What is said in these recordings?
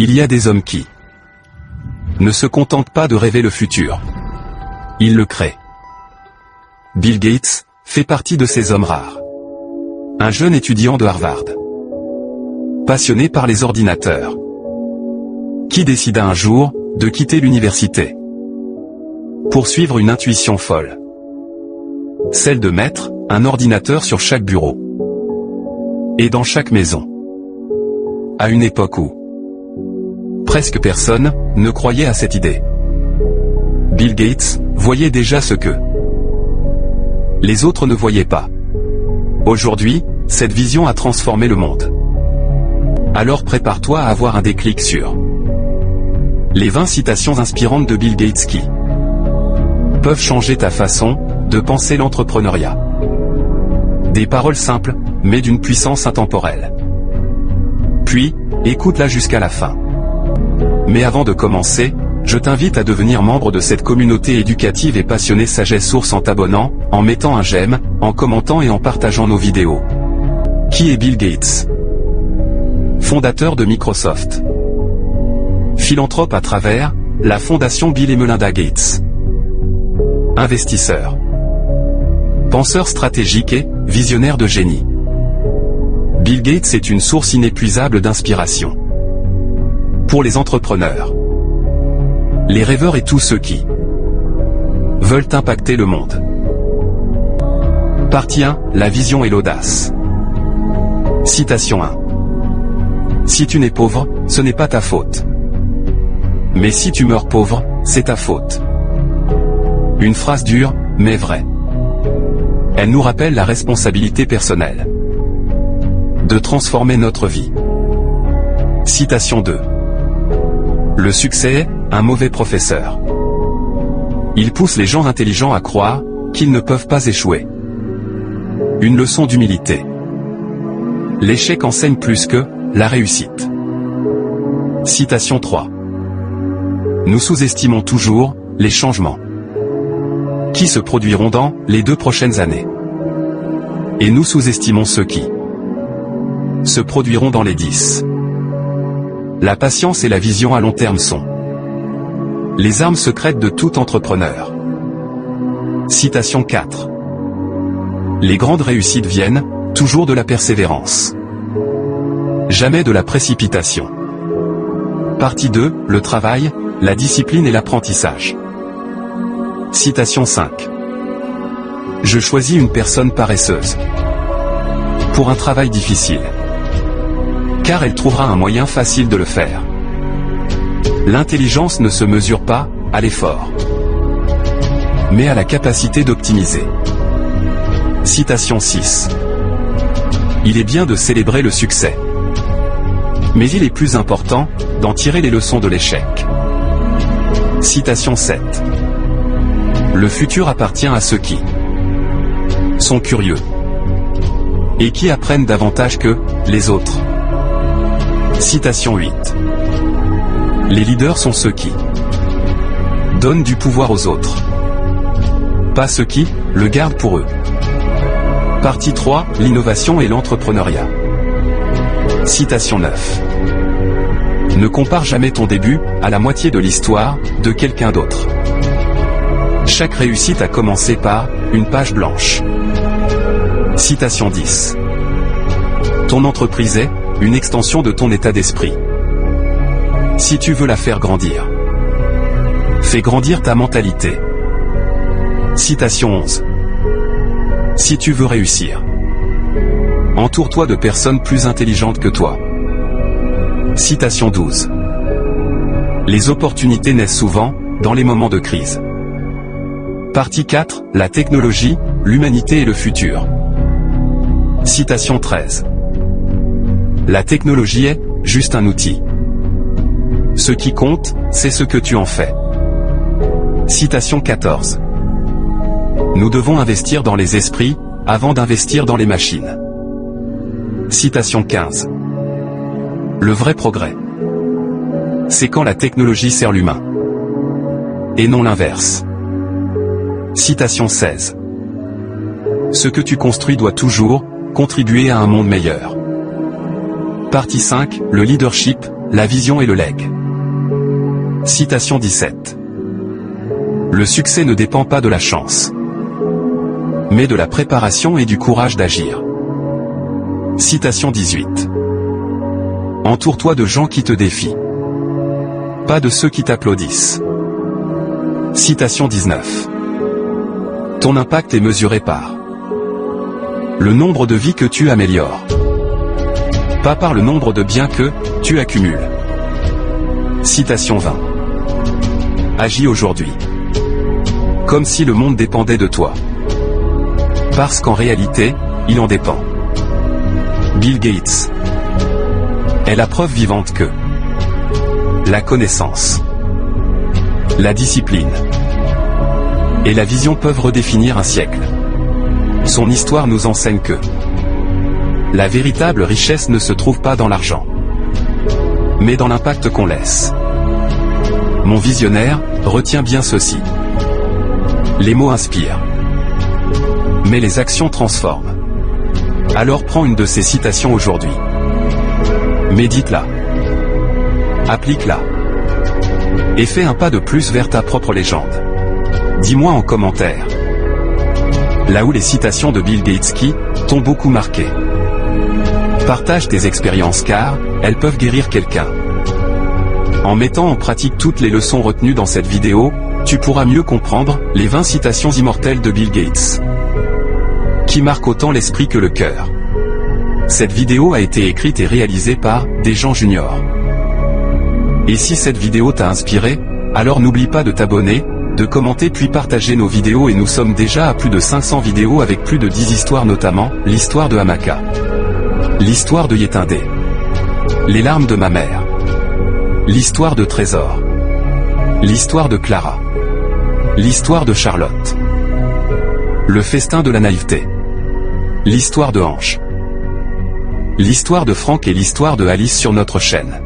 Il y a des hommes qui ne se contentent pas de rêver le futur. Ils le créent. Bill Gates fait partie de ces hommes rares. Un jeune étudiant de Harvard, passionné par les ordinateurs, qui décida un jour de quitter l'université pour suivre une intuition folle, celle de mettre un ordinateur sur chaque bureau et dans chaque maison, à une époque où presque personne ne croyait à cette idée. Bill Gates voyait déjà ce que les autres ne voyaient pas. Aujourd'hui, cette vision a transformé le monde. Alors prépare-toi à avoir un déclic sur les 20 citations inspirantes de Bill Gates qui peuvent changer ta façon de penser l'entrepreneuriat. Des paroles simples, mais d'une puissance intemporelle. Puis, écoute-la jusqu'à la fin. Mais avant de commencer, je t'invite à devenir membre de cette communauté éducative et passionnée Sagesse Source en t'abonnant, en mettant un j'aime, en commentant et en partageant nos vidéos. Qui est Bill Gates? Fondateur de Microsoft. Philanthrope à travers la fondation Bill et Melinda Gates. Investisseur. Penseur stratégique et visionnaire de génie. Bill Gates est une source inépuisable d'inspiration pour les entrepreneurs, les rêveurs et tous ceux qui veulent impacter le monde. Partie 1, la vision et l'audace. Citation 1. Si tu n'es pauvre, ce n'est pas ta faute. Mais si tu meurs pauvre, c'est ta faute. Une phrase dure, mais vraie. Elle nous rappelle la responsabilité personnelle de transformer notre vie. Citation 2. Le succès est un mauvais professeur. Il pousse les gens intelligents à croire qu'ils ne peuvent pas échouer. Une leçon d'humilité. L'échec enseigne plus que la réussite. Citation 3. Nous sous-estimons toujours les changements qui se produiront dans les 2 prochaines années. Et nous sous-estimons ceux qui se produiront dans les 10. La patience et la vision à long terme sont les armes secrètes de tout entrepreneur. Citation 4. Les grandes réussites viennent toujours de la persévérance, jamais de la précipitation. Partie 2, le travail, la discipline et l'apprentissage. Citation 5. Je choisis une personne paresseuse pour un travail difficile, car elle trouvera un moyen facile de le faire. L'intelligence ne se mesure pas à l'effort, mais à la capacité d'optimiser. Citation 6. Il est bien de célébrer le succès, mais il est plus important d'en tirer les leçons de l'échec. Citation 7. Le futur appartient à ceux qui sont curieux et qui apprennent davantage que les autres. Citation 8. Les leaders sont ceux qui donnent du pouvoir aux autres, pas ceux qui le gardent pour eux. Partie 3, l'innovation et l'entrepreneuriat. Citation 9. Ne compare jamais ton début à la moitié de l'histoire de quelqu'un d'autre. Chaque réussite a commencé par une page blanche. Citation 10. Ton entreprise est une extension de ton état d'esprit. Si tu veux la faire grandir, fais grandir ta mentalité. Citation 11. Si tu veux réussir, entoure-toi de personnes plus intelligentes que toi. Citation 12. Les opportunités naissent souvent dans les moments de crise. Partie 4, la technologie, l'humanité et le futur. Citation 13. La technologie est juste un outil. Ce qui compte, c'est ce que tu en fais. Citation 14. Nous devons investir dans les esprits, avant d'investir dans les machines. Citation 15. Le vrai progrès, c'est quand la technologie sert l'humain, et non l'inverse. Citation 16. Ce que tu construis doit toujours contribuer à un monde meilleur. Partie 5, le leadership, la vision et le legs. Citation 17. Le succès ne dépend pas de la chance, mais de la préparation et du courage d'agir. Citation 18. Entoure-toi de gens qui te défient, pas de ceux qui t'applaudissent. Citation 19. Ton impact est mesuré par le nombre de vies que tu améliores, pas par le nombre de biens que tu accumules. Citation 20. Agis aujourd'hui, comme si le monde dépendait de toi, parce qu'en réalité, il en dépend. Bill Gates est la preuve vivante que la connaissance, la discipline et la vision peuvent redéfinir un siècle. Son histoire nous enseigne que la véritable richesse ne se trouve pas dans l'argent, mais dans l'impact qu'on laisse. Mon visionnaire, retiens bien ceci. Les mots inspirent, mais les actions transforment. Alors prends une de ces citations aujourd'hui. Médite-la, applique-la, et fais un pas de plus vers ta propre légende. Dis-moi en commentaire, là où les citations de Bill Gates qui t'ont beaucoup marqué. Partage tes expériences car elles peuvent guérir quelqu'un. En mettant en pratique toutes les leçons retenues dans cette vidéo, tu pourras mieux comprendre les 20 citations immortelles de Bill Gates, qui marquent autant l'esprit que le cœur. Cette vidéo a été écrite et réalisée par Desjans Junior. Et si cette vidéo t'a inspiré, alors n'oublie pas de t'abonner, de commenter puis partager nos vidéos et nous sommes déjà à plus de 500 vidéos avec plus de 10 histoires notamment, l'histoire de Hamaka, l'histoire de Yétindé, les larmes de ma mère, l'histoire de Trésor, l'histoire de Clara, l'histoire de Charlotte, le festin de la naïveté, l'histoire de Hanche, l'histoire de Franck et l'histoire de Alice sur notre chaîne.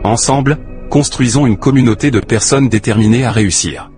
Ensemble, construisons une communauté de personnes déterminées à réussir.